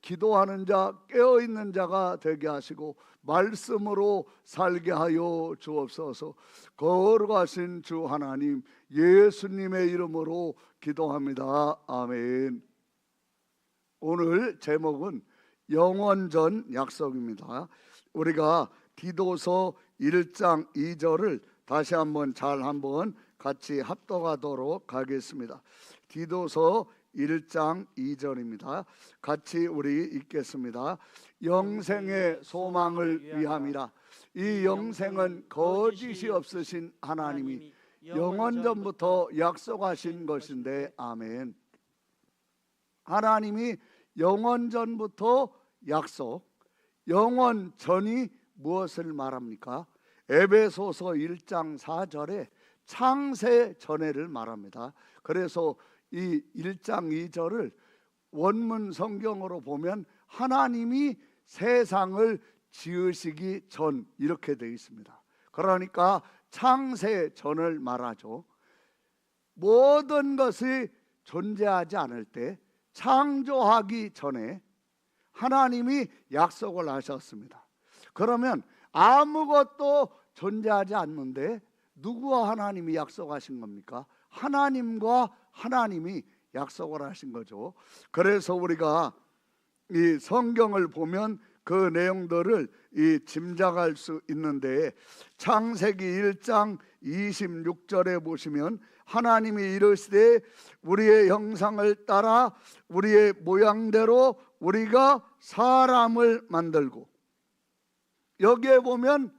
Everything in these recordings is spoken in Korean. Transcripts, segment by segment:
기도하는 자, 깨어있는 자가 되게 하시고 말씀으로 살게 하여 주옵소서. 거룩하신 주 하나님, 예수님의 이름으로 기도합니다. 아멘. 오늘 제목은 영원전 약속입니다. 우리가 디도서 1장 2절을 다시 한번 같이 합독하도록 하겠습니다. 디도서 1장 2절입니다. 같이 우리 읽겠습니다. 영생의 소망을 위함이라. 이 영생은 거짓이 없으신 하나님이 영원전부터 약속하신 것인데. 아멘. 하나님이 영원전부터 약속, 영원전이 무엇을 말합니까? 에베소서 1장 4절에 창세 전에를 말합니다. 그래서 이 1장 2절을 원문 성경으로 보면 하나님이 세상을 지으시기 전 이렇게 되어 있습니다. 그러니까 창세 전을 말하죠. 모든 것이 존재하지 않을 때 창조하기 전에 하나님이 약속을 하셨습니다. 그러면 아무것도 존재하지 않는데 누구와 하나님이 약속하신 겁니까? 하나님과 하나님이 약속을 하신 거죠. 그래서 우리가 이 성경을 보면 그 내용들을 짐작할 수 있는데, 창세기 1장 26절에 보시면 하나님이 이르시되 우리의 형상을 따라 우리의 모양대로 우리가 사람을 만들고, 여기에 보면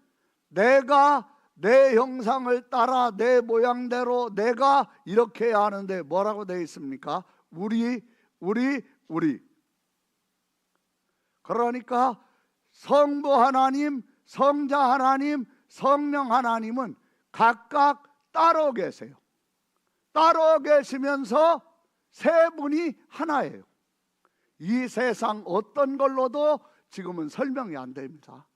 내가 내 형상을 따라 내 모양대로 내가 이렇게 해야 하는데 뭐라고 되어 있습니까? 우리. 그러니까 성부 하나님, 성자 하나님, 성령 하나님은 각각 따로 계세요. 따로 계시면서 세 분이 하나예요. 이 세상 어떤 걸로도 지금은 설명이 안 됩니다.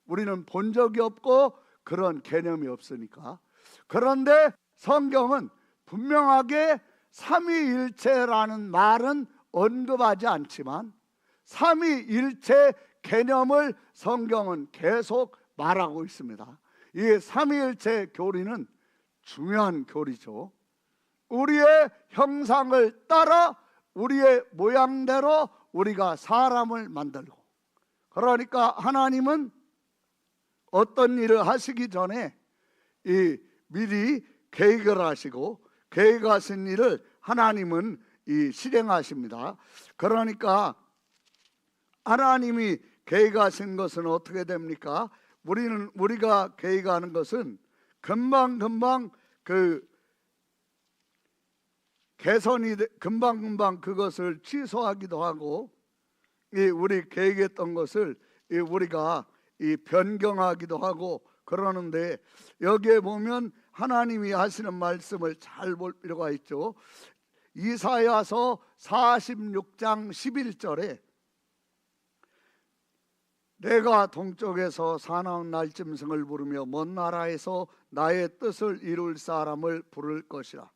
우리는 본 적이 없고 그런 개념이 없으니까. 그런데 성경은 분명하게 삼위일체라는 말은 언급하지 않지만 삼위일체 개념을 성경은 계속 말하고 있습니다. 이 삼위일체 교리는 중요한 교리죠. 우리의 형상을 따라 우리의 모양대로 우리가 사람을 만들고, 그러니까 하나님은 어떤 일을 하시기 전에 미리 계획을 하시고 계획하신 일을 하나님은 실행하십니다. 그러니까 하나님이 계획하신 것은 어떻게 됩니까? 우리가 계획하는 것은 금방 개선이 금방 그것을 취소하기도 하고, 우리 계획했던 것을 우리가 변경하기도 하고 그러는데, 여기에 보면 하나님이 하시는 말씀을 잘 볼 필요가 있죠. 이사야서 46장 11절에 내가 동쪽에서 사나운 날짐승을 부르며 먼 나라에서 나의 뜻을 이룰 사람을 부를 것이라.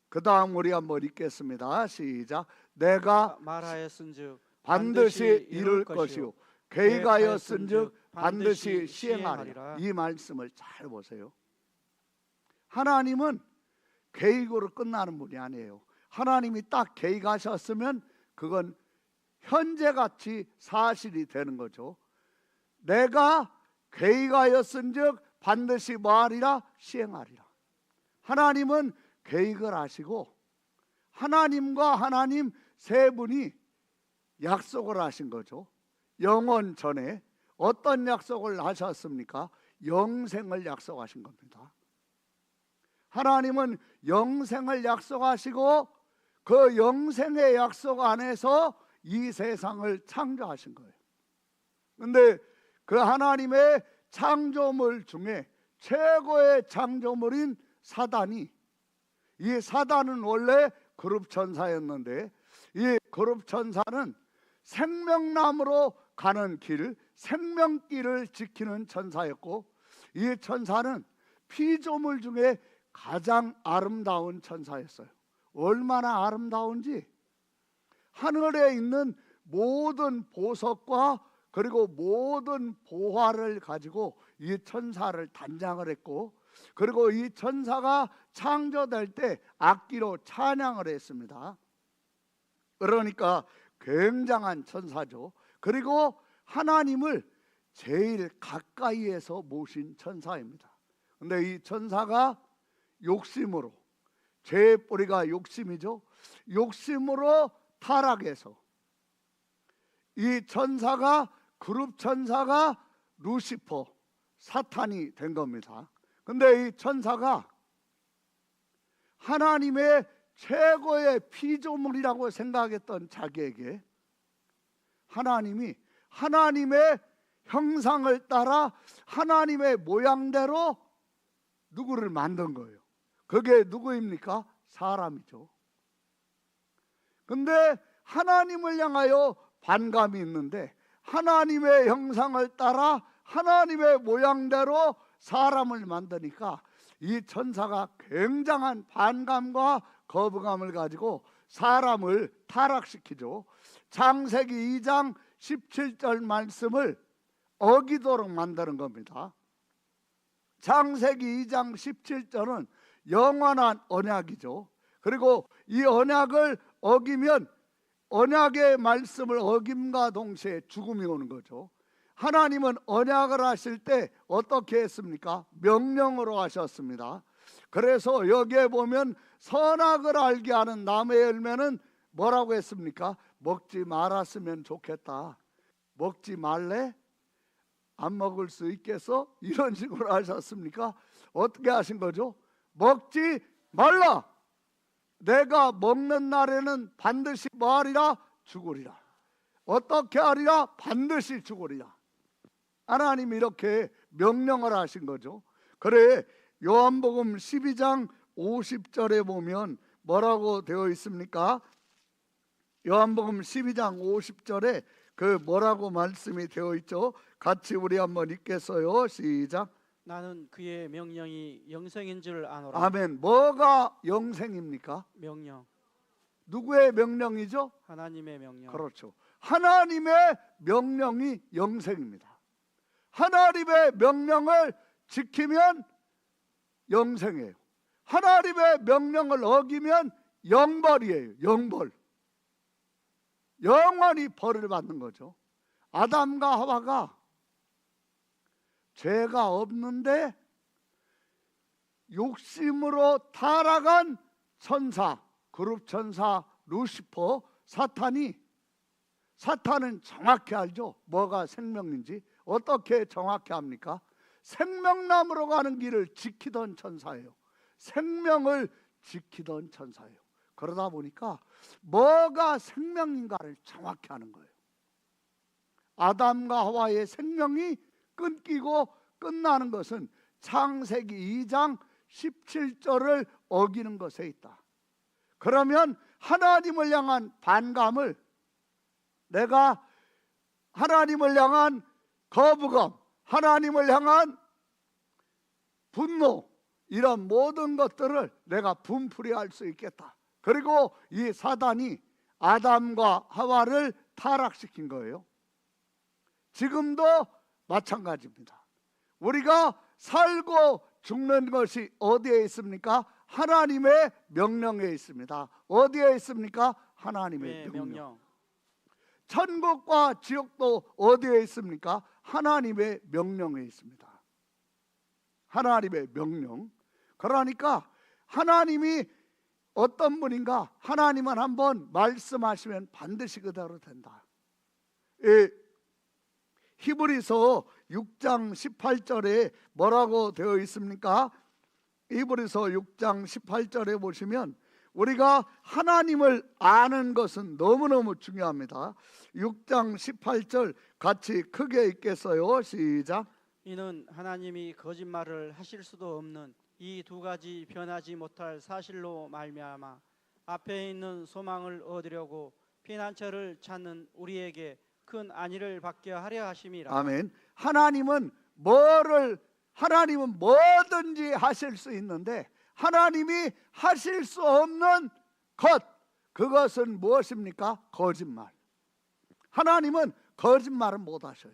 그 다음 우리 한번 읽겠습니다. 시작. 내가 말하였은즉 반드시 이룰 것이요 계획하였은즉 반드시 시행하리라. 이 말씀을 잘 보세요. 하나님은 계획으로 끝나는 분이 아니에요. 하나님이 딱 계획하셨으면 그건 현재같이 사실이 되는 거죠. 내가 계획하였은즉 반드시 뭐하리라? 시행하리라. 하나님은 계획을 하시고 하나님과 하나님 세 분이 약속을 하신 거죠. 영원 전에 어떤 약속을 하셨습니까? 영생을 약속하신 겁니다. 하나님은 영생을 약속하시고 그 영생의 약속 안에서 이 세상을 창조하신 거예요. 그런데 그 하나님의 창조물 중에 최고의 창조물인 사단이, 이 사단은 원래 그룹 천사였는데 이 그룹 천사는 생명나무로 가는 길, 생명길을 지키는 천사였고, 이 천사는 피조물 중에 가장 아름다운 천사였어요. 얼마나 아름다운지 하늘에 있는 모든 보석과 그리고 모든 보화를 가지고 이 천사를 단장을 했고, 그리고 이 천사가 창조될 때 악기로 찬양을 했습니다. 그러니까 굉장한 천사죠. 그리고 하나님을 제일 가까이에서 모신 천사입니다. 근데 이 천사가 욕심으로, 죄의 뿌리가 욕심이죠. 욕심으로 타락해서 이 천사가, 그룹 천사가 루시퍼, 사탄이 된 겁니다. 근데 이 천사가 하나님의 최고의 피조물이라고 생각했던 자기에게 하나님이 하나님의 형상을 따라 하나님의 모양대로 누구를 만든 거예요. 그게 누구입니까? 사람이죠. 근데 하나님을 향하여 반감이 있는데 하나님의 형상을 따라 하나님의 모양대로 사람을 만드니까 이 천사가 굉장한 반감과 거부감을 가지고 사람을 타락시키죠. 창세기 2장 17절 말씀을 어기도록 만드는 겁니다. 창세기 2장 17절은 영원한 언약이죠. 그리고 이 언약을 어기면 언약의 말씀을 어김과 동시에 죽음이 오는 거죠. 하나님은 언약을 하실 때 어떻게 했습니까? 명령으로 하셨습니다. 그래서 여기에 보면 선악을 알게 하는 나무의 열매는 뭐라고 했습니까? 먹지 말았으면 좋겠다. 먹지 말래? 안 먹을 수 있겠어? 이런 식으로 하셨습니까? 어떻게 하신 거죠? 먹지 말라. 내가 먹는 날에는 반드시 뭐하리라? 죽으리라. 어떻게 하리라? 반드시 죽으리라. 하나님이 이렇게 명령을 하신 거죠. 그래, 요한복음 12장 50절에 보면 뭐라고 되어 있습니까? 요한복음 12장 50절에 그 뭐라고 말씀이 되어 있죠? 같이 우리 한번 읽겠어요. 시작. 나는 그의 명령이 영생인 줄 아노라. 아멘. 뭐가 영생입니까? 명령. 누구의 명령이죠? 하나님의 명령. 그렇죠. 하나님의 명령이 영생입니다. 하나님의 명령을 지키면 영생이에요. 하나님의 명령을 어기면 영벌이에요. 영벌. 영원히 벌을 받는 거죠. 아담과 하와가 죄가 없는데 욕심으로 타락한 천사, 그룹 천사 루시퍼, 사탄은 정확히 알죠. 뭐가 생명인지. 어떻게 정확히 합니까? 생명나무로 가는 길을 지키던 천사예요. 생명을 지키던 천사예요. 그러다 보니까 뭐가 생명인가를 정확히 하는 거예요. 아담과 하와의 생명이 끊기고 끝나는 것은 창세기 2장 17절을 어기는 것에 있다. 그러면 하나님을 향한 반감을, 내가 하나님을 향한 거부감, 하나님을 향한 분노, 이런 모든 것들을 내가 분풀이할 수 있겠다. 그리고 이 사단이 아담과 하와를 타락시킨 거예요. 지금도 마찬가지입니다. 우리가 살고 죽는 것이 어디에 있습니까? 하나님의 명령에 있습니다. 어디에 있습니까? 하나님의 명령. 천국과 지옥도 어디에 있습니까? 하나님의 명령에 있습니다. 하나님의 명령. 그러니까 하나님이 어떤 분인가? 하나님은 한번 말씀하시면 반드시 그대로 된다. 히브리서 6장 18절에 뭐라고 되어 있습니까? 히브리서 6장 18절에 보시면 우리가 하나님을 아는 것은 너무너무 중요합니다. 6장 18절 같이 크게 읽겠어요. 시작. 이는 하나님이 거짓말을 하실 수도 없는 이 두 가지 변하지 못할 사실로 말미암아 앞에 있는 소망을 얻으려고 피난처를 찾는 우리에게 큰 안위를 받게 하려 하심이라. 아멘. 하나님은 뭐든지 하실 수 있는데 하나님이 하실 수 없는 것, 그것은 무엇입니까? 거짓말. 하나님은 거짓말은 못 하셔요.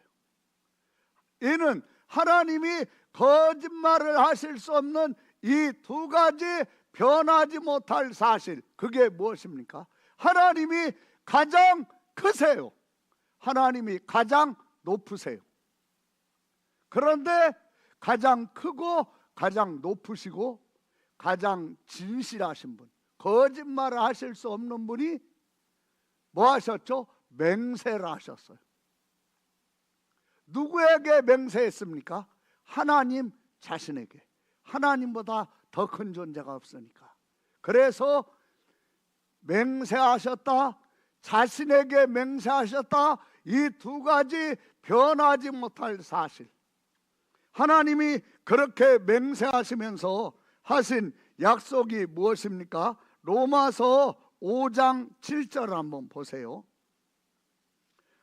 이는 하나님이 거짓말을 하실 수 없는 이 두 가지 변하지 못할 사실, 그게 무엇입니까? 하나님이 가장 크세요. 하나님이 가장 높으세요. 그런데 가장 크고 가장 높으시고 가장 진실하신 분, 거짓말을 하실 수 없는 분이 뭐 하셨죠? 맹세를 하셨어요. 누구에게 맹세했습니까? 하나님 자신에게. 하나님보다 더 큰 존재가 없으니까. 그래서 맹세하셨다, 자신에게 맹세하셨다, 이 두 가지 변하지 못할 사실. 하나님이 그렇게 맹세하시면서 하신 약속이 무엇입니까? 로마서 5장 7절 한번 보세요.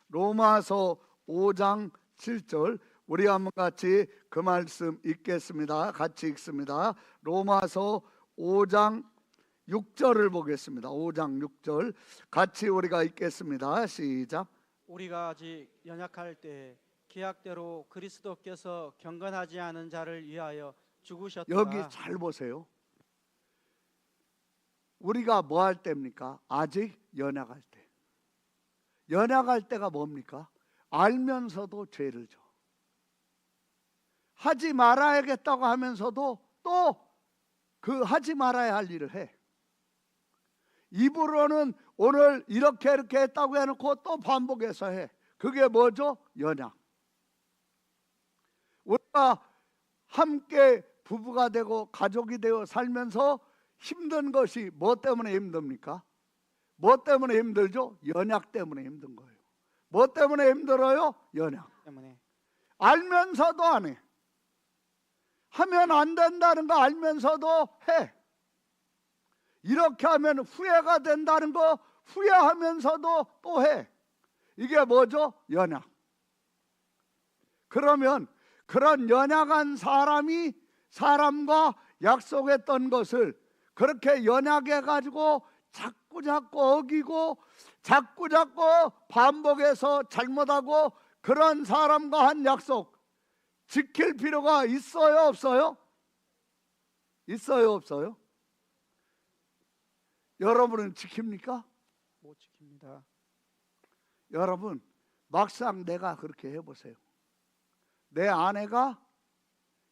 로마서 5장 7절, 우리 한번 같이 그 말씀 읽겠습니다. 같이 읽습니다. 로마서 5장 6절을 보겠습니다. 5장 6절 같이 우리가 읽겠습니다. 시작. 우리가 아직 연약할 때 기약대로 그리스도께서 경건하지 않은 자를 위하여 죽으셨다. 여기 잘 보세요. 우리가 뭐 할 때입니까? 아직 연약할 때. 연약할 때가 뭡니까? 알면서도 죄를 져. 하지 말아야겠다고 하면서도 또 그 하지 말아야 할 일을 해. 입으로는 오늘 이렇게 했다고 해놓고 또 반복해서 해. 그게 뭐죠? 연약. 우리가 함께 부부가 되고 가족이 되어 살면서 힘든 것이 뭐 때문에 힘듭니까? 뭐 때문에 힘들죠? 연약 때문에 힘든 거예요. 뭐 때문에 힘들어요? 연약 때문에. 알면서도 안 해. 하면 안 된다는 거 알면서도 해. 이렇게 하면 후회가 된다는 거 후회하면서도 또 해. 이게 뭐죠? 연약. 그러면 그런 연약한 사람이 사람과 약속했던 것을 그렇게 연약해 가지고 자꾸 어기고 자꾸 반복해서 잘못하고, 그런 사람과 한 약속 지킬 필요가 있어요, 없어요? 있어요, 없어요? 여러분은 지킵니까? 못 지킵니다. 여러분 막상 내가 그렇게 해보세요. 내 아내가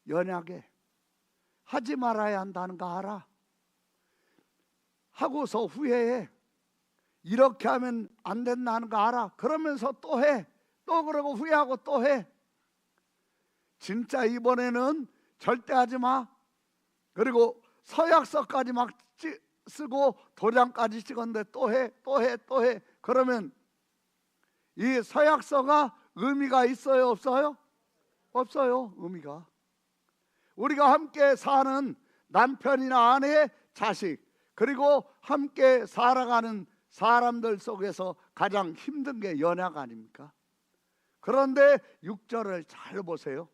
연약해. 하지 말아야 한다는 거 알아. 하고서 후회해. 이렇게 하면 안 된다는 거 알아. 그러면서 또 해. 또 그러고 후회하고 또 해. 진짜 이번에는 절대 하지 마. 그리고 서약서까지 막 쓰고 도장까지 찍었는데 또 해. 그러면 이 서약서가 의미가 있어요, 없어요? 없어요, 의미가. 우리가 함께 사는 남편이나 아내, 자식, 그리고 함께 살아가는 사람들 속에서 가장 힘든 게 연약 아닙니까? 그런데 6절을 잘 보세요.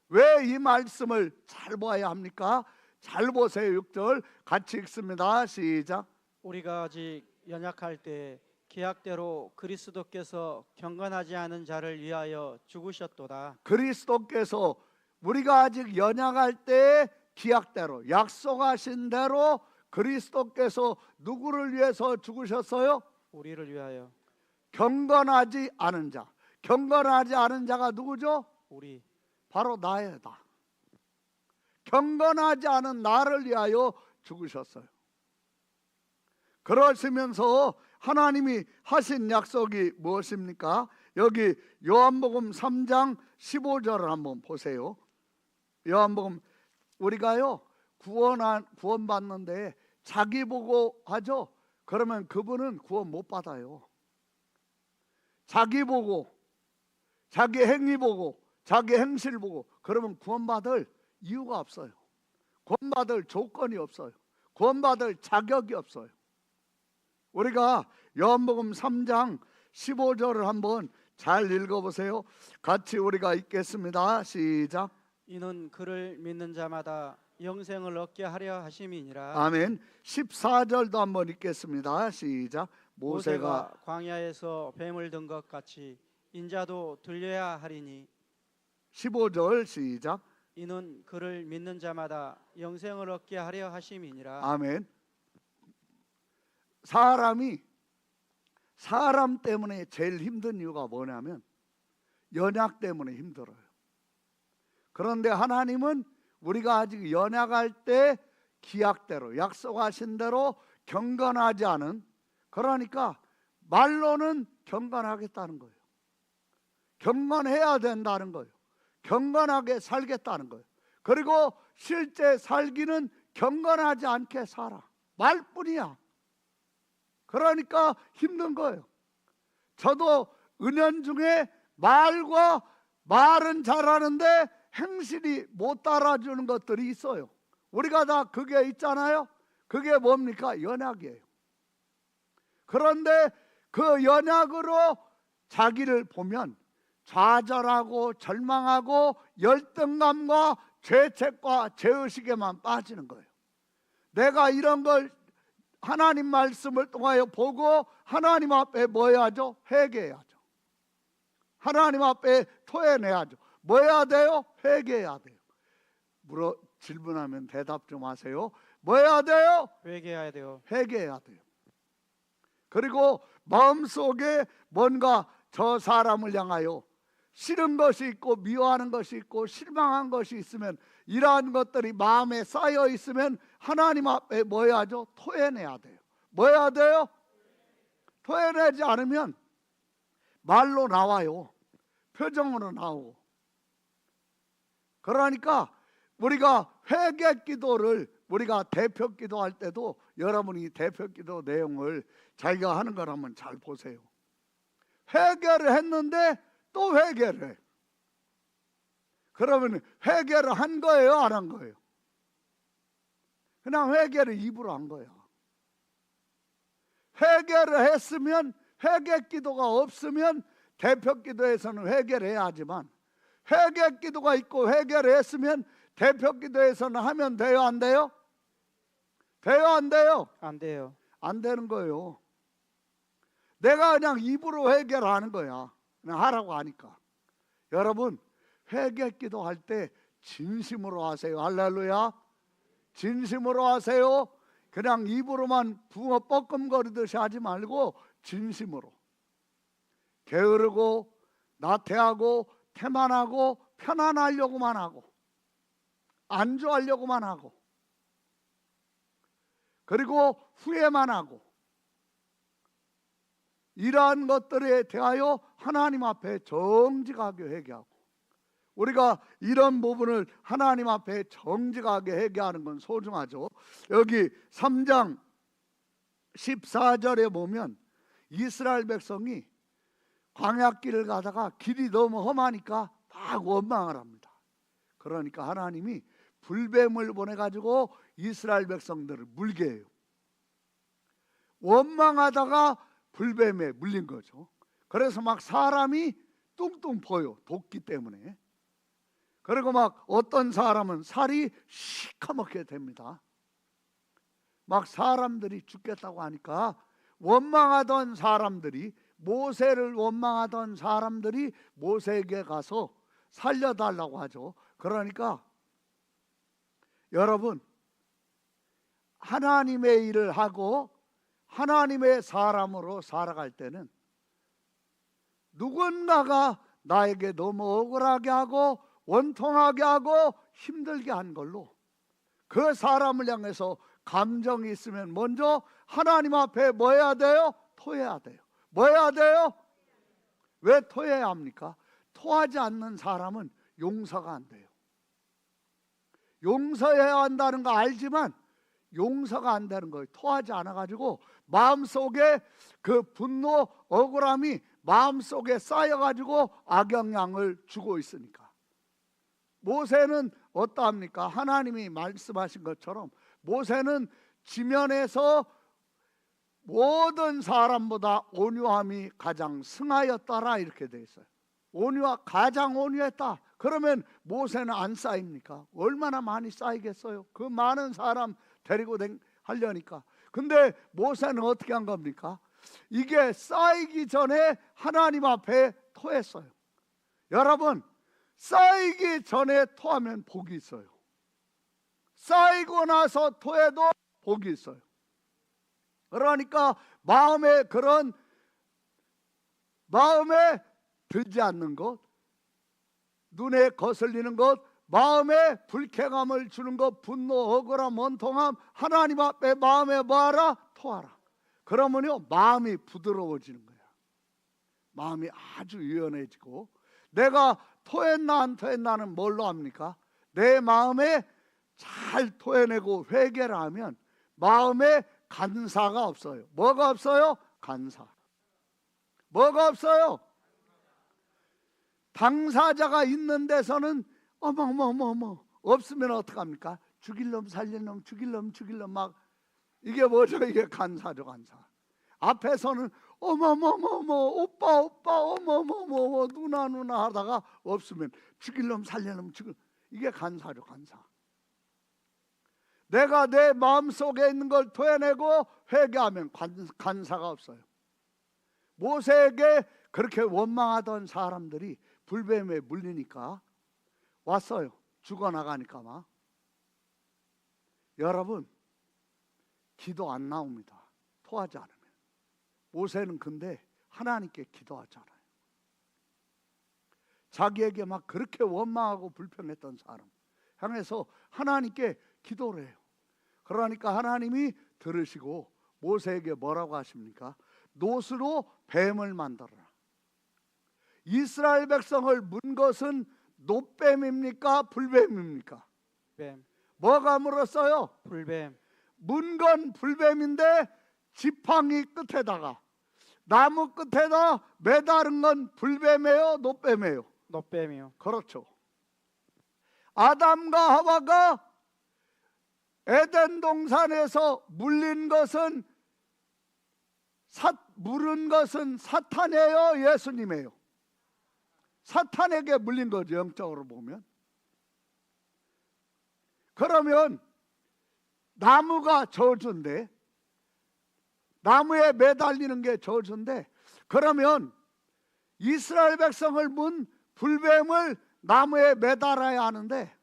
왜 이 말씀을 잘 봐야 합니까? 잘 보세요. 6절 같이 읽습니다. 시작. 우리가 아직 연약할 때 기약대로 그리스도께서 경건하지 않은 자를 위하여 죽으셨도다. 그리스도께서 우리가 아직 연약할 때 기약대로, 약속하신 대로 그리스도께서 누구를 위해서 죽으셨어요? 우리를 위하여. 경건하지 않은 자. 경건하지 않은 자가 누구죠? 우리. 바로 나예요. 나. 경건하지 않은 나를 위하여 죽으셨어요. 그러시면서 하나님이 하신 약속이 무엇입니까? 여기 요한복음 3장 15절을 한번 보세요. 요한복음, 우리가요 구원받는데 자기 보고 하죠. 그러면 그분은 구원 못 받아요. 자기 보고, 자기 행위 보고, 자기 행실 보고 그러면 구원받을 이유가 없어요. 구원받을 조건이 없어요. 구원받을 자격이 없어요. 우리가 요한복음 3장 15절을 한번 잘 읽어보세요. 같이 우리가 읽겠습니다. 시작. 이는 그를 믿는 자마다 영생을 얻게 하려 하심이니라. 아멘. 14절도 한번 읽겠습니다. 시작. 모세가 광야에서 뱀을 든 것 같이 인자도 들려야 하리니 15절 시작. 이는 그를 믿는 자마다 영생을 얻게 하려 하심이니라. 아멘. 사람이 사람 때문에 제일 힘든 이유가 뭐냐면 연약 때문에 힘들어요. 그런데 하나님은 우리가 아직 연약할 때 기약대로 약속하신 대로 경건하지 않은, 그러니까 말로는 경건하겠다는 거예요. 경건해야 된다는 거예요. 경건하게 살겠다는 거예요. 그리고 실제 살기는 경건하지 않게 살아. 말뿐이야. 그러니까 힘든 거예요. 저도 은연중에 말은 잘하는데 행실이 못 따라주는 것들이 있어요. 우리가 다 그게 있잖아요. 그게 뭡니까? 연약이에요. 그런데 그 연약으로 자기를 보면 좌절하고 절망하고 열등감과 죄책과 죄의식에만 빠지는 거예요. 내가 이런 걸 하나님 말씀을 통하여 보고 하나님 앞에 뭐 해야죠? 회개해야죠. 하나님 앞에 토해내야죠. 뭐 해야 돼요? 회개해야 돼요. 질문하면 대답 좀 하세요. 뭐 해야 돼요? 회개해야 돼요. 회개해야 돼요. 그리고 마음속에 뭔가 저 사람을 향하여 싫은 것이 있고 미워하는 것이 있고 실망한 것이 있으면, 이러한 것들이 마음에 쌓여 있으면 하나님 앞에 뭐 해야죠? 토해내야 돼요. 뭐 해야 돼요? 토해내지 않으면 말로 나와요. 표정으로 나오고. 그러니까 우리가 회개 기도를, 우리가 대표 기도할 때도 여러분이 대표 기도 내용을 자기가 하는 걸 한번 잘 보세요. 회개를 했는데 또 회개를 해. 그러면 회개를 한 거예요, 안 한 거예요? 그냥 회개를 입으로 한 거야. 회개를 했으면, 회개 기도가 없으면 대표 기도에서는 회개를 해야 하지만, 회개 기도가 있고 회개를 했으면 대표 기도에서는 하면 돼요, 안 돼요? 돼요, 안 돼요? 안 돼요. 안 되는 거예요. 내가 그냥 입으로 회개를 하는 거야. 그냥 하라고 하니까. 여러분, 회개 기도할 때 진심으로 하세요. 할렐루야. 진심으로 하세요. 그냥 입으로만 붕어 뻐끔거리듯이 하지 말고 진심으로. 게으르고 나태하고 태만하고 편안하려고만 하고 안주하려고만 하고, 그리고 후회만 하고, 이러한 것들에 대하여 하나님 앞에 정직하게 회개하고, 우리가 이런 부분을 하나님 앞에 정직하게 회개하는 건 소중하죠. 여기 3장 14절에 보면 이스라엘 백성이 광야길을 가다가 길이 너무 험하니까 막 원망을 합니다. 그러니까 하나님이 불뱀을 보내가지고 이스라엘 백성들을 물게 해요. 원망하다가 불뱀에 물린 거죠. 그래서 막 사람이 뚱뚱 보여, 독기 때문에. 그리고 막 어떤 사람은 살이 시커멓게 됩니다. 막 사람들이 죽겠다고 하니까 원망하던 사람들이, 모세를 원망하던 사람들이 모세에게 가서 살려달라고 하죠. 그러니까 여러분, 하나님의 일을 하고 하나님의 사람으로 살아갈 때는 누군가가 나에게 너무 억울하게 하고 원통하게 하고 힘들게 한 걸로 그 사람을 향해서 감정이 있으면 먼저 하나님 앞에 뭐 해야 돼요? 토해야 돼요. 뭐 해야 돼요? 왜 토해야 합니까? 토하지 않는 사람은 용서가 안 돼요. 용서해야 한다는 거 알지만 용서가 안 되는 거예요. 토하지 않아가지고 마음속에 그 분노, 억울함이 마음속에 쌓여가지고 악영향을 주고 있으니까. 모세는 어떠합니까? 하나님이 말씀하신 것처럼 모세는 지면에서 모든 사람보다 온유함이 가장 승하였더라, 이렇게 돼 있어요. 온유가 가장 온유했다. 그러면 모세는 안 쌓입니까? 얼마나 많이 쌓이겠어요? 그 많은 사람 데리고 하려니까. 근데 모세는 어떻게 한 겁니까? 이게 쌓이기 전에 하나님 앞에 토했어요. 여러분, 쌓이기 전에 토하면 복이 있어요. 쌓이고 나서 토해도 복이 있어요. 그러니까 마음에 들지 않는 것, 눈에 거슬리는 것, 마음에 불쾌감을 주는 것, 분노, 억울함, 원통함, 하나님 앞에 마음에 뭐하라? 토하라. 그러면요 마음이 부드러워지는 거야. 마음이 아주 유연해지고, 내가 토했나 안 토했나는 뭘로 합니까? 내 마음에 잘 토해내고 회개를 하면 마음에 간사가 없어요. 뭐가 없어요? 간사. 뭐가 없어요? 당사자가 있는 데서는 어머 없으면 어떡합니까? 죽일 놈 살릴 놈 죽일 놈 막, 이게 뭐죠? 이게 간사죠, 간사. 앞에서는 어머 오빠 어머 누나 하다가 없으면 죽일 놈 살릴 놈 죽일, 이게 간사죠, 간사. 내가 내 마음속에 있는 걸 토해내고 회개하면 간사가 없어요. 모세에게 그렇게 원망하던 사람들이 불뱀에 물리니까 왔어요. 죽어나가니까 막. 여러분, 기도 안 나옵니다. 토하지 않으면. 모세는 근데 하나님께 기도하잖아요. 자기에게 막 그렇게 원망하고 불평했던 사람 향해서 하나님께 기도를 해요. 그러니까 하나님이 들으시고 모세에게 뭐라고 하십니까? 놋으로 뱀을 만들어라. 이스라엘 백성을 문 것은 놋뱀입니까? 불뱀입니까? 뱀. 뭐가 물었어요? 불뱀. 문 건 불뱀인데 지팡이 끝에다가 나무 끝에다 매다른 건 불뱀이에요? 놋뱀이에요? 놋뱀이요. 그렇죠. 아담과 하와가 에덴 동산에서 물린 것은 물은 것은 사탄이에요? 예수님이에요? 사탄에게 물린 거죠, 영적으로 보면. 그러면 나무가 저주인데, 나무에 매달리는 게 저주인데, 그러면 이스라엘 백성을 문 불뱀을 나무에 매달아야 하는데,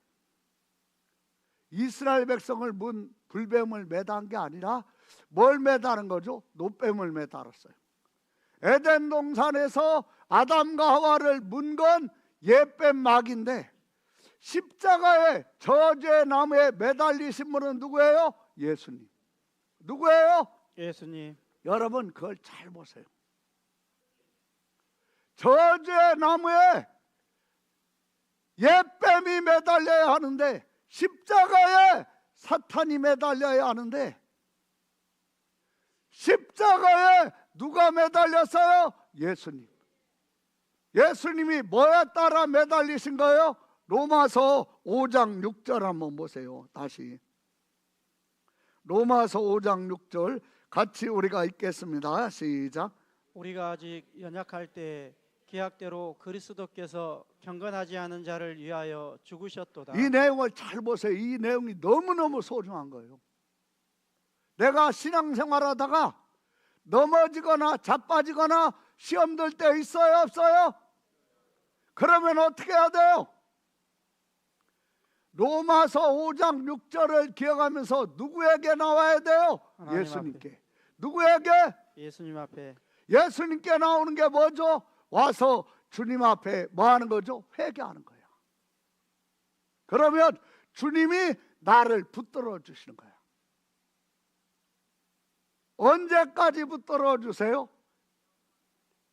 이스라엘 백성을 문 불뱀을 매단 게 아니라 뭘 매다는 거죠? 놋뱀을 매달았어요. 에덴 동산에서 아담과 하와를 문 건 옛뱀 막인데, 십자가에 저주의 나무에 매달리신 분은 누구예요? 예수님. 누구예요? 예수님. 여러분, 그걸 잘 보세요. 저주의 나무에 옛뱀이 매달려야 하는데, 십자가에 사탄이 매달려야 하는데, 십자가에 누가 매달렸어요? 예수님. 예수님이 뭐에 따라 매달리신 거예요? 로마서 5장 6절 한번 보세요. 다시 로마서 5장 6절 같이 우리가 읽겠습니다. 시작. 우리가 아직 연약할 때 계약대로 그리스도께서 경건하지 않은 자를 위하여 죽으셨도다. 이 내용을 잘 보세요. 이 내용이 너무너무 소중한 거예요. 내가 신앙생활하다가 넘어지거나 자빠지거나 시험 들 때 있어요, 없어요? 그러면 어떻게 해야 돼요? 로마서 5장 6절을 기억하면서 누구에게 나와야 돼요? 예수님께. 앞에. 누구에게? 예수님 앞에. 예수님께 나오는 게 뭐죠? 와서 주님 앞에 뭐 하는 거죠? 회개하는 거야. 그러면 주님이 나를 붙들어 주시는 거야. 언제까지 붙들어 주세요?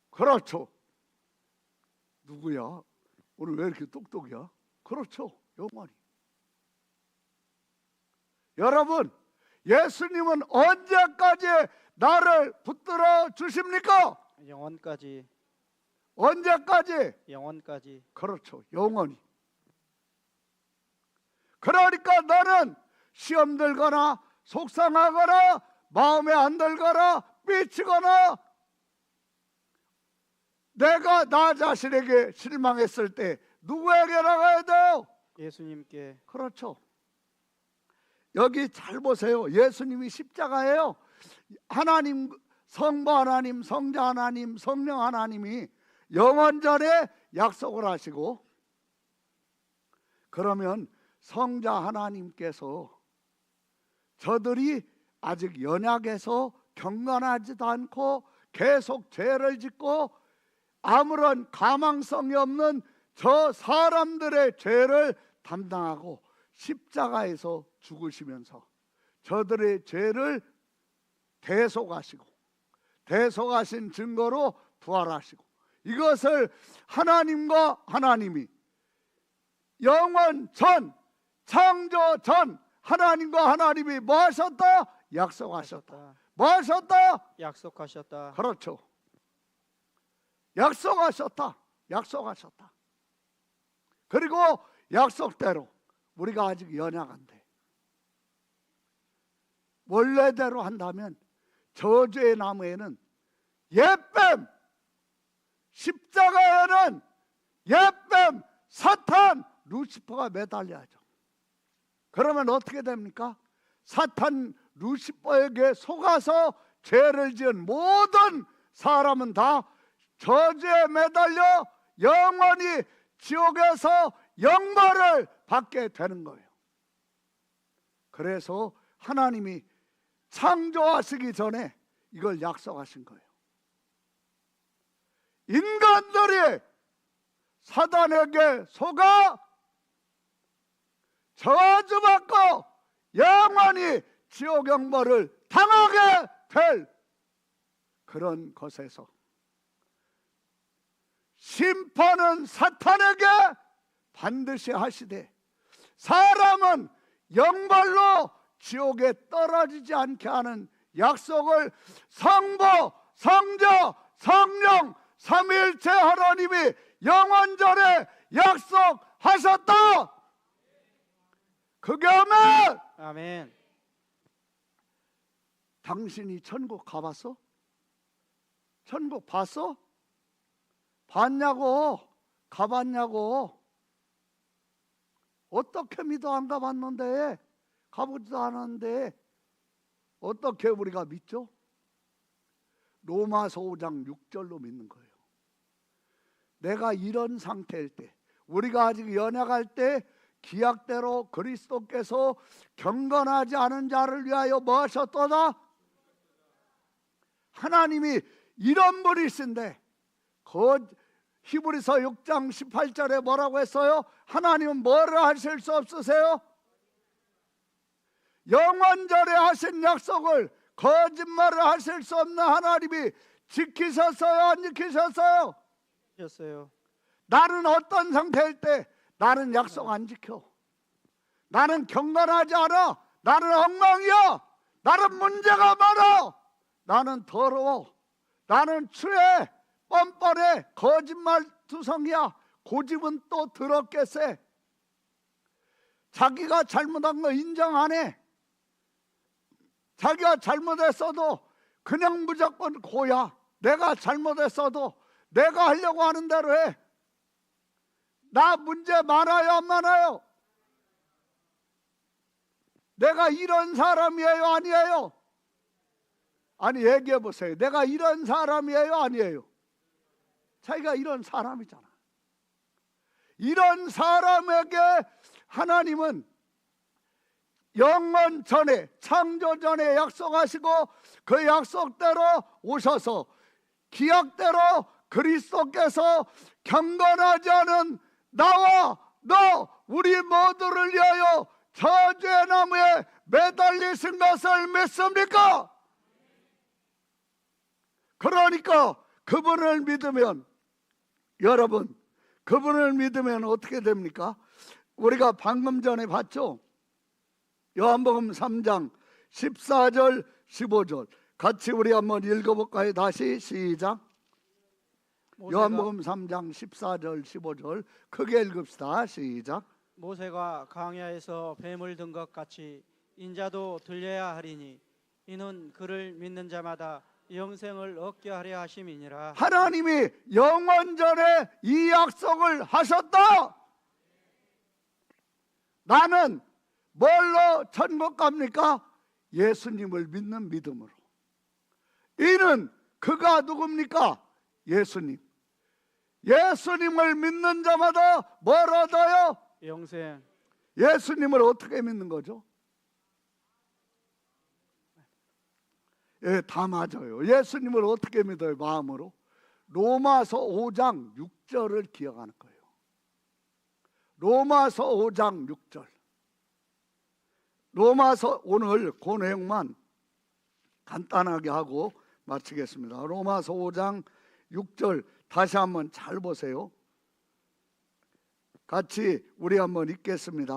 그렇죠. 누구야? 오늘 왜 이렇게 똑똑이야? 그렇죠. 영원히. 여러분, 예수님은 언제까지 나를 붙들어 주십니까? 영원까지. 언제까지? 영원까지. 그렇죠. 영원히. 그러니까 너는 시험 들거나 속상하거나 마음에 안 들거나 삐치거나 내가 나 자신에게 실망했을 때 누구에게 나가야 돼요? 예수님께. 그렇죠. 여기 잘 보세요. 예수님이 십자가예요. 하나님 성부 하나님, 성자 하나님, 성령 하나님이 영원전에 약속을 하시고, 그러면 성자 하나님께서 저들이 아직 연약해서 경건하지도 않고 계속 죄를 짓고 아무런 가망성이 없는 저 사람들의 죄를 담당하고 십자가에서 죽으시면서 저들의 죄를 대속하시고, 대속하신 증거로 부활하시고, 이것을 하나님과 하나님이 영원 전, 창조 전 하나님과 하나님이 뭐 하셨다? 약속하셨다. 뭐 하셨다? 약속하셨다. 그렇죠. 약속하셨다. 약속하셨다. 그리고 약속대로 우리가 아직 연약한데 원래대로 한다면 저주의 나무에는 옛뱀, 십자가에는 옛뱀, 사탄, 루시퍼가 매달려야죠. 그러면 어떻게 됩니까? 사탄 루시퍼에게 속아서 죄를 지은 모든 사람은 다 저주에 매달려 영원히 지옥에서 영벌을 받게 되는 거예요. 그래서 하나님이 창조하시기 전에 이걸 약속하신 거예요. 인간들이 사단에게 속아 저주받고 영원히 지옥 영벌을 당하게 될 그런 것에서 심판은 사탄에게 반드시 하시되 사람은 영벌로 지옥에 떨어지지 않게 하는 약속을 성부, 성자, 성령 삼위일체 하나님이 영원전에 약속하셨다. 그게 아멘. 아멘. 당신이 천국 가봤어? 천국 봤어? 봤냐고? 가봤냐고? 어떻게 믿어 안 가봤는데, 가보지도 않았는데 어떻게 우리가 믿죠? 로마서 5장 6절로 믿는 거예요. 내가 이런 상태일 때, 우리가 아직 연약할 때 기약대로 그리스도께서 경건하지 않은 자를 위하여 뭐 하셨도다? 하나님이 이런 분이신데, 히브리서 6장 18절에 뭐라고 했어요? 하나님은 뭐를 하실 수 없으세요? 영원전에 하신 약속을 거짓말을 하실 수 없는 하나님이 지키셨어요? 안 지키셨어요? 지켰어요. 나는 어떤 상태일 때 나는 약속 안 지켜. 나는 경건하지 않아. 나는 엉망이야. 나는 문제가 많아. 나는 더러워. 나는 추해. 뻔뻔해. 거짓말 투성이야. 고집은 또 더럽겠세. 자기가 잘못한 거 인정 안 해. 자기가 잘못했어도 그냥 무조건 고야. 내가 잘못했어도 내가 하려고 하는 대로 해. 나 문제 많아요, 안 많아요? 내가 이런 사람이에요, 아니에요? 아니, 얘기해 보세요. 내가 이런 사람이에요, 아니에요? 자기가 이런 사람이잖아. 이런 사람에게 하나님은 영원 전에, 창조 전에 약속하시고 그 약속대로 오셔서 기약대로 그리스도께서 경건하지 않은 나와 너 우리 모두를 위하여 저주의 나무에 매달리신 것을 믿습니까? 그러니까 그분을 믿으면, 여러분, 그분을 믿으면 어떻게 됩니까? 우리가 방금 전에 봤죠? 요한복음 3장 14절 15절 같이 우리 한번 읽어볼까요? 다시 시작. 요한복음 3장 14절 15절 크게 읽읍시다. 시작. 모세가 광야에서 뱀을 든 것 같이 인자도 들려야 하리니 이는 그를 믿는 자마다 영생을 얻게 하려 하심이니라. 하나님이 영원전에 이 약속을 하셨다. 나는 뭘로 천국 갑니까? 예수님을 믿는 믿음으로. 이는 그가 누굽니까? 예수님. 예수님을 믿는 자마다 뭘 얻어요? 영생. 예수님을 어떻게 믿는 거죠? 예, 다 맞아요. 예수님을 어떻게 믿어요? 마음으로. 로마서 5장 6절을 기억하는 거예요. 로마서 5장 6절. 로마서 오늘 그 내용만 간단하게 하고 마치겠습니다. 로마서 5장 6절 다시 한번 잘 보세요. 같이 우리 한번 읽겠습니다.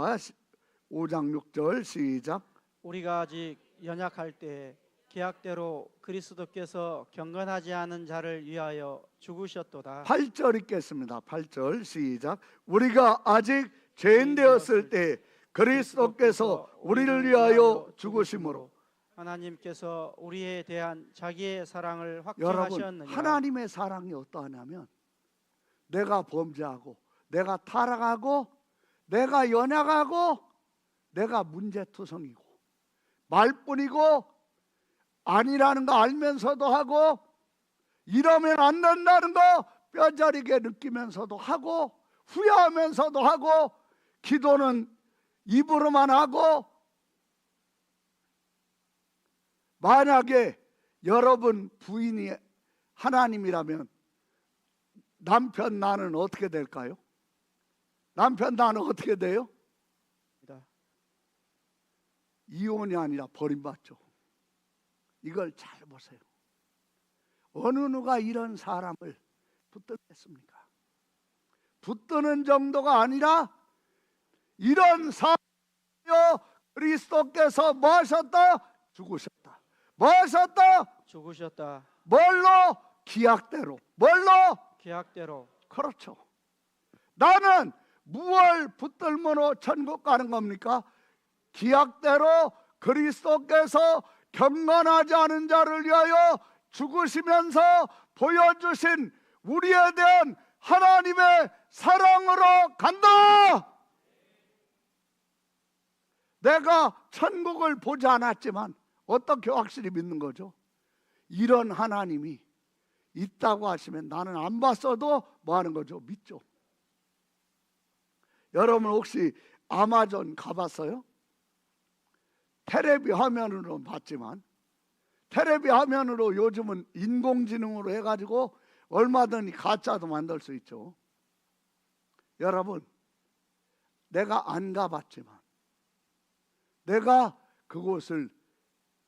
5장 6절 시작. 우리가 아직 연약할 때 계약대로 그리스도께서 경건하지 않은 자를 위하여 죽으셨도다. 8절 읽겠습니다. 8절 시작. 우리가 아직 죄인 되었을 때 그리스도께서 우리를 위하여 죽으심으로. 하나님께서 우리에 대한 자기의 사랑을 여러분, 확증하셨느냐. 하나님의 사랑이 어떠하냐면 내가 범죄하고 내가 타락하고 내가 연약하고 내가 문제투성이고 말뿐이고 아니라는 거 알면서도 하고 이러면 안 된다는 거 뼈저리게 느끼면서도 하고 후회하면서도 하고 기도는 입으로만 하고 만약에 여러분 부인이 하나님이라면 남편 나는 어떻게 될까요? 남편 나는 어떻게 돼요? 이혼이 아니라 버림받죠. 이걸 잘 보세요. 어느 누가 이런 사람을 붙들겠습니까? 붙드는 정도가 아니라 이런 사람이요 그리스도께서 뭐 하셨다? 죽으셨다. 뭐 하셨다? 죽으셨다. 뭘로? 기약대로. 뭘로? 계약대로. 그렇죠. 나는 무엇을 붙들므로 천국 가는 겁니까? 기약대로 그리스도께서 경건하지 않은 자를 위하여 죽으시면서 보여주신 우리에 대한 하나님의 사랑으로 간다. 내가 천국을 보지 않았지만 어떻게 확실히 믿는 거죠? 이런 하나님이 있다고 하시면 나는 안 봤어도 뭐 하는 거죠? 믿죠. 여러분 혹시 아마존 가봤어요? 테레비 화면으로 봤지만 테레비 화면으로 요즘은 인공지능으로 해가지고 얼마든지 가짜도 만들 수 있죠. 여러분 내가 안 가봤지만 내가 그곳을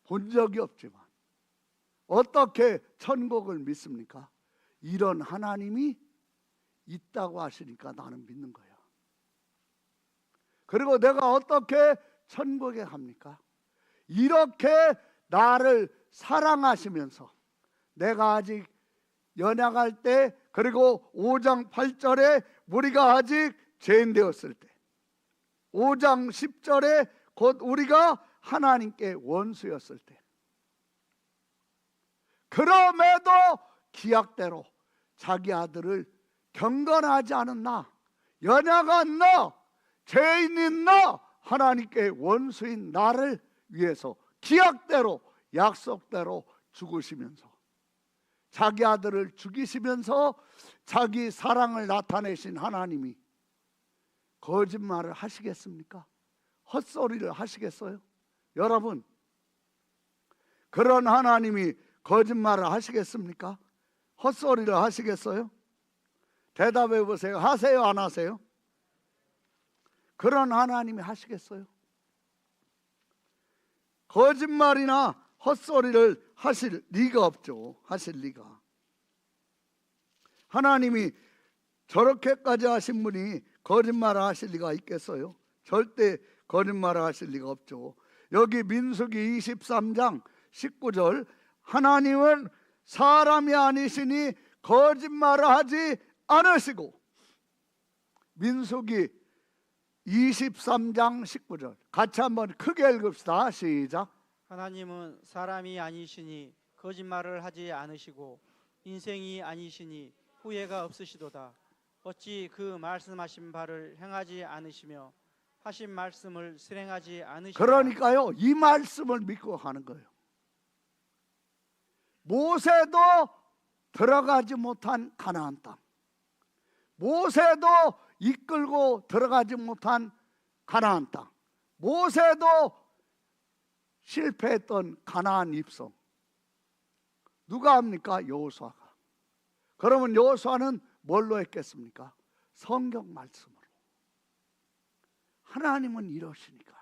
본 적이 없지만 어떻게 천국을 믿습니까? 이런 하나님이 있다고 하시니까 나는 믿는 거예요. 그리고 내가 어떻게 천국에 갑니까? 이렇게 나를 사랑하시면서 내가 아직 연약할 때 그리고 5장 8절에 우리가 아직 죄인 되었을 때 5장 10절에 곧 우리가 하나님께 원수였을 때 그럼에도 기약대로 자기 아들을 경건하지 않은 나 연약한 나 죄인인 나 하나님께 원수인 나를 위해서 기약대로 약속대로 죽으시면서 자기 아들을 죽이시면서 자기 사랑을 나타내신 하나님이 거짓말을 하시겠습니까? 헛소리를 하시겠어요? 여러분 그런 하나님이 거짓말을 하시겠습니까? 헛소리를 하시겠어요? 대답해 보세요. 하세요 안 하세요? 그런 하나님이 하시겠어요? 거짓말이나 헛소리를 하실 리가 없죠. 하실 리가. 하나님이 저렇게까지 하신 분이 거짓말을 하실 리가 있겠어요? 절대 거짓말을 하실 리가 없죠. 여기 민수기 23장 19절 하나님은 사람이 아니시니 거짓말을 하지 않으시고 민수기 23장 19절 같이 한번 크게 읽읍시다. 시작. 하나님은 사람이 아니시니 거짓말을 하지 않으시고 인생이 아니시니 후회가 없으시도다. 어찌 그 말씀하신 바를 행하지 않으시며 하신 말씀을 실행하지 않으시나. 그러니까요 이 말씀을 믿고 하는 거예요. 모세도 들어가지 못한 가나안 땅, 모세도 이끌고 들어가지 못한 가나안 땅, 모세도 실패했던 가나안 입성, 누가 합니까? 여호수아가. 그러면 여호수아는 뭘로 했겠습니까? 성경 말씀으로. 하나님은 이러시니까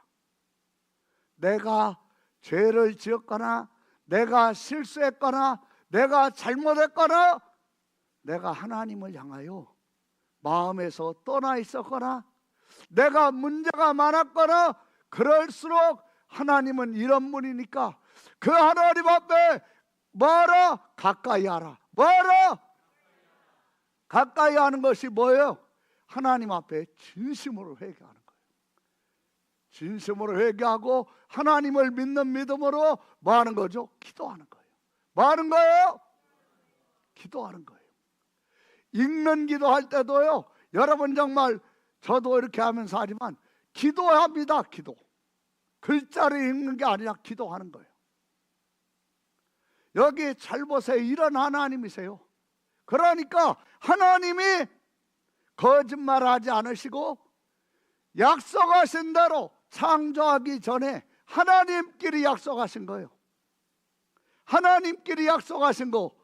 내가 죄를 지었거나 내가 실수했거나 내가 잘못했거나 내가 하나님을 향하여 마음에서 떠나 있었거나 내가 문제가 많았거나 그럴수록 하나님은 이런 분이니까 그 하나님 앞에 뭐라? 가까이 하라. 뭐라? 가까이 하는 것이 뭐예요? 하나님 앞에 진심으로 회개하는 거예요. 진심으로 회개하고 하나님을 믿는 믿음으로 뭐 하는 거죠? 기도하는 거예요. 뭐 하는 거예요? 기도하는 거예요. 읽는 기도할 때도요, 여러분 정말 저도 이렇게 하면서 하지만 기도합니다. 기도. 글자를 읽는 게 아니라 기도하는 거예요. 여기 잘 보세요. 이런 하나님이세요. 그러니까 하나님이 거짓말하지 않으시고 약속하신 대로 창조하기 전에 하나님끼리 약속하신 거예요. 하나님끼리 약속하신 거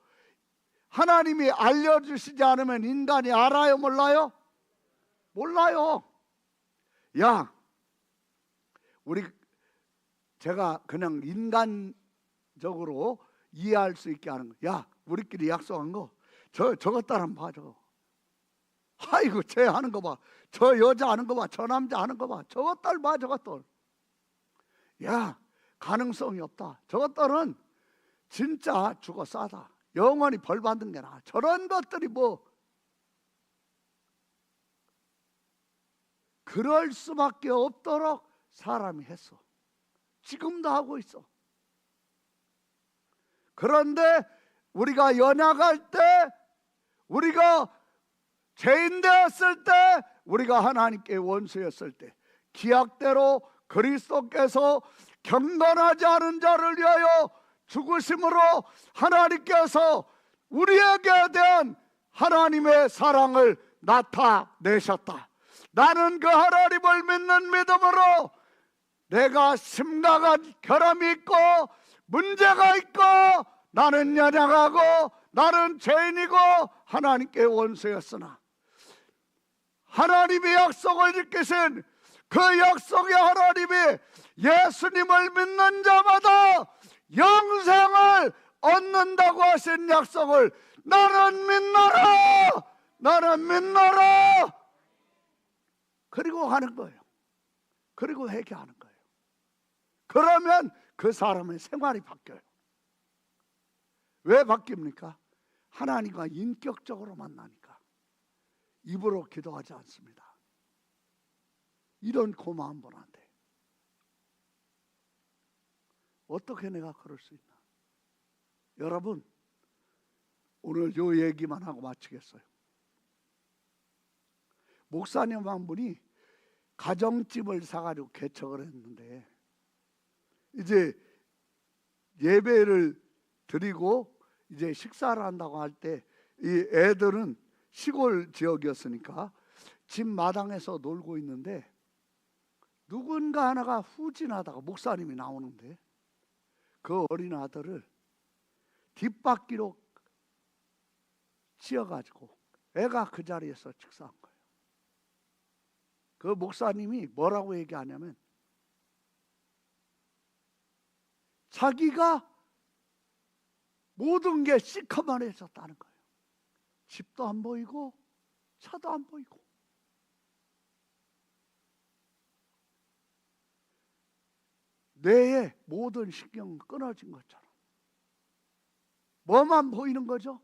하나님이 알려주시지 않으면 인간이 알아요? 몰라요? 몰라요. 야, 제가 그냥 인간적으로 이해할 수 있게 하는 거. 야, 우리끼리 약속한 거 저것 따라 봐. 저거. 아이고, 쟤 하는 거 봐. 저 여자 하는 거 봐. 저 남자 하는 거 봐. 저것들 봐. 저것들. 야, 가능성이 없다. 저것들은 진짜 죽어 싸다. 영원히 벌 받는 게 나아. 저런 것들이 뭐 그럴 수밖에 없도록 사람이 했어. 지금도 하고 있어. 그런데 우리가 연약할 때, 우리가 죄인 되었을 때, 우리가 하나님께 원수였을 때, 기약대로 그리스도께서 경건하지 않은 자를 위하여 죽으심으로 하나님께서 우리에게 대한 하나님의 사랑을 나타내셨다. 나는 그 하나님을 믿는 믿음으로 내가 심각한 결함이 있고 문제가 있고 나는 연약하고 나는 죄인이고 하나님께 원수였으나 하나님의 약속을 지키신 그 약속의 하나님이 예수님을 믿는 자마다 영생을 얻는다고 하신 약속을 나는 믿노라. 나는 믿노라. 그리고 하는 거예요. 그리고 회개하는 거예요. 그러면 그 사람의 생활이 바뀌어요. 왜 바뀝니까? 하나님과 인격적으로 만나니까. 입으로 기도하지 않습니다. 이런 고마운 분한테 어떻게 내가 그럴 수 있나? 여러분, 오늘 요 얘기만 하고 마치겠어요. 목사님 한 분이 가정집을 사가지고 개척을 했는데 이제 예배를 드리고 이제 식사를 한다고 할 때 이 애들은 시골 지역이었으니까 집 마당에서 놀고 있는데 누군가 하나가 후진하다가 목사님이 나오는데 그 어린 아들을 뒷바퀴로 치어가지고 애가 그 자리에서 즉사한 거예요. 그 목사님이 뭐라고 얘기하냐면 자기가 모든 게 시커먼해졌다는 거예요. 집도 안 보이고 차도 안 보이고 뇌의 모든 신경은 끊어진 것처럼 뭐만 보이는 거죠?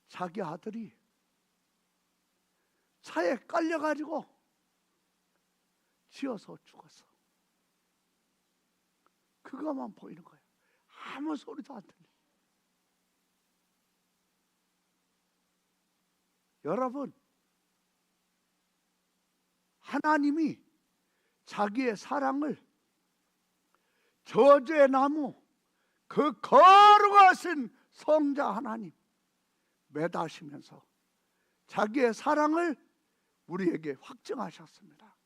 자기 아들이 차에 깔려가지고 치여서 죽었어. 그것만 보이는 거예요. 아무 소리도 안 들려. 여러분, 하나님이 자기의 사랑을 저주의 나무, 그 거룩하신 성자 하나님 매다시면서 자기의 사랑을 우리에게 확증하셨습니다.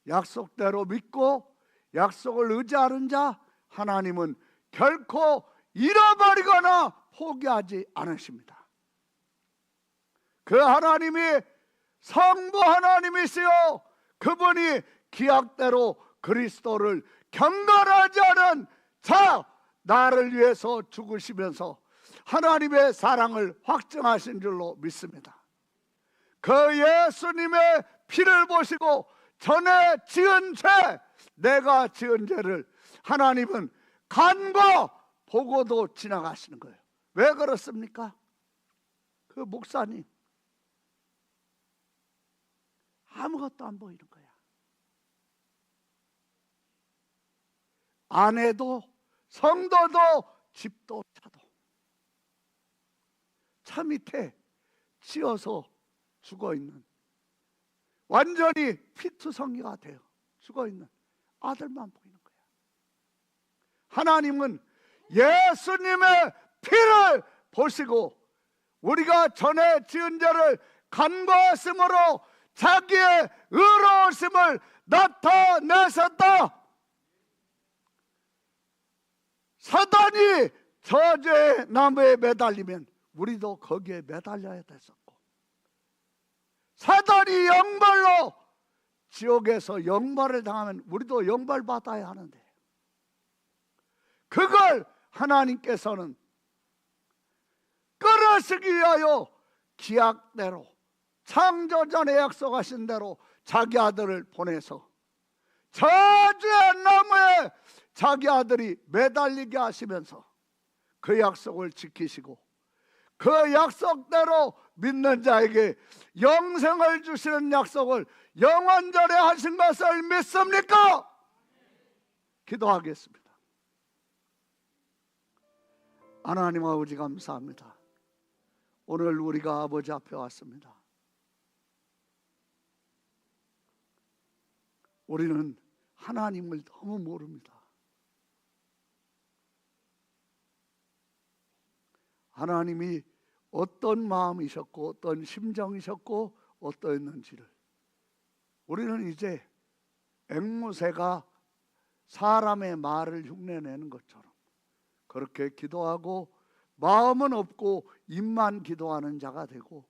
약속대로 믿고 약속을 의지하는 자 하나님은 결코 잃어버리거나 포기하지 않으십니다. 그 하나님이 성부 하나님이시요 그분이 기약대로 그리스도를 경건하지 않은 자 나를 위해서 죽으시면서 하나님의 사랑을 확증하신 줄로 믿습니다. 그 예수님의 피를 보시고 전에 지은 죄, 내가 지은 죄를 하나님은 간과 보고도 지나가시는 거예요. 왜 그렇습니까? 그 목사님 아무것도 안 보이는 거야. 아내도 성도도 집도 차도 차 밑에 찌어서 죽어있는, 완전히 피투성이가 되어 죽어있는 아들만 보이는 거야. 하나님은 예수님의 피를 보시고 우리가 전에 지은 죄를 간과하심으로 자기의 의로우심을 나타내셨다. 사단이 저주의 나무에 매달리면 우리도 거기에 매달려야 됐었고, 사단이 영벌로 지옥에서 영벌을 당하면 우리도 영벌 받아야 하는데, 그걸 하나님께서는 끌어쓰기 위하여 기약대로 창조전에 약속하신 대로 자기 아들을 보내서 저주의 나무에 자기 아들이 매달리게 하시면서 그 약속을 지키시고 그 약속대로 믿는 자에게 영생을 주시는 약속을 영원전에 하신 것을 믿습니까? 기도하겠습니다. 하나님 아버지 감사합니다. 오늘 우리가 아버지 앞에 왔습니다. 우리는 하나님을 너무 모릅니다. 하나님이 어떤 마음이셨고 어떤 심정이셨고 어떠했는지를 우리는 이제 앵무새가 사람의 말을 흉내내는 것처럼 그렇게 기도하고 마음은 없고 입만 기도하는 자가 되고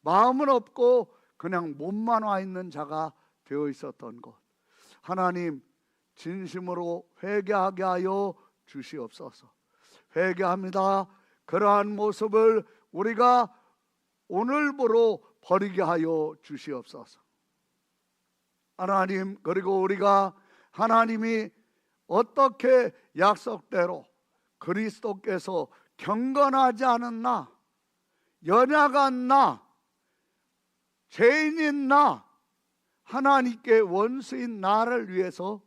마음은 없고 그냥 몸만 와 있는 자가 되어 있었던 것, 하나님 진심으로 회개하게 하여 주시옵소서. 회개합니다. 그러한 모습을 우리가 오늘부로 버리게 하여 주시옵소서. 하나님, 그리고 우리가 하나님이 어떻게 약속대로 그리스도께서 경건하지 않은 나, 연약한 나, 죄인인 나, 하나님께 원수인 나를 위해서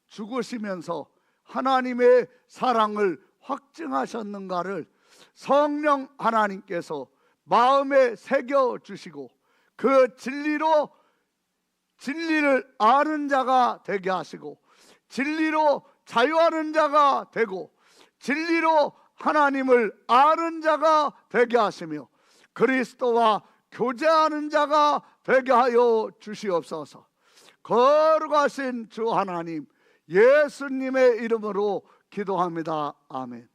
죽으시면서 하나님의 사랑을 확증하셨는가를 성령 하나님께서 마음에 새겨 주시고 그 진리로 진리를 아는 자가 되게 하시고 진리로 자유하는 자가 되고 진리로 하나님을 아는 자가 되게 하시며 그리스도와 교제하는 자가 되게 하여 주시옵소서. 거룩하신 주 하나님, 예수님의 이름으로 기도합니다. 아멘.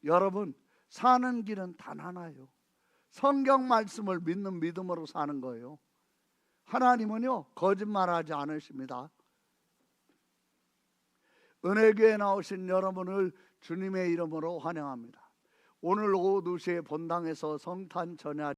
여러분, 사는 길은 단 하나예요. 성경 말씀을 믿는 믿음으로 사는 거예요. 하나님은요 거짓말하지 않으십니다. 은혜교회에 나오신 여러분을 주님의 이름으로 환영합니다. 오늘 오후 2시에 본당에서 성탄 전야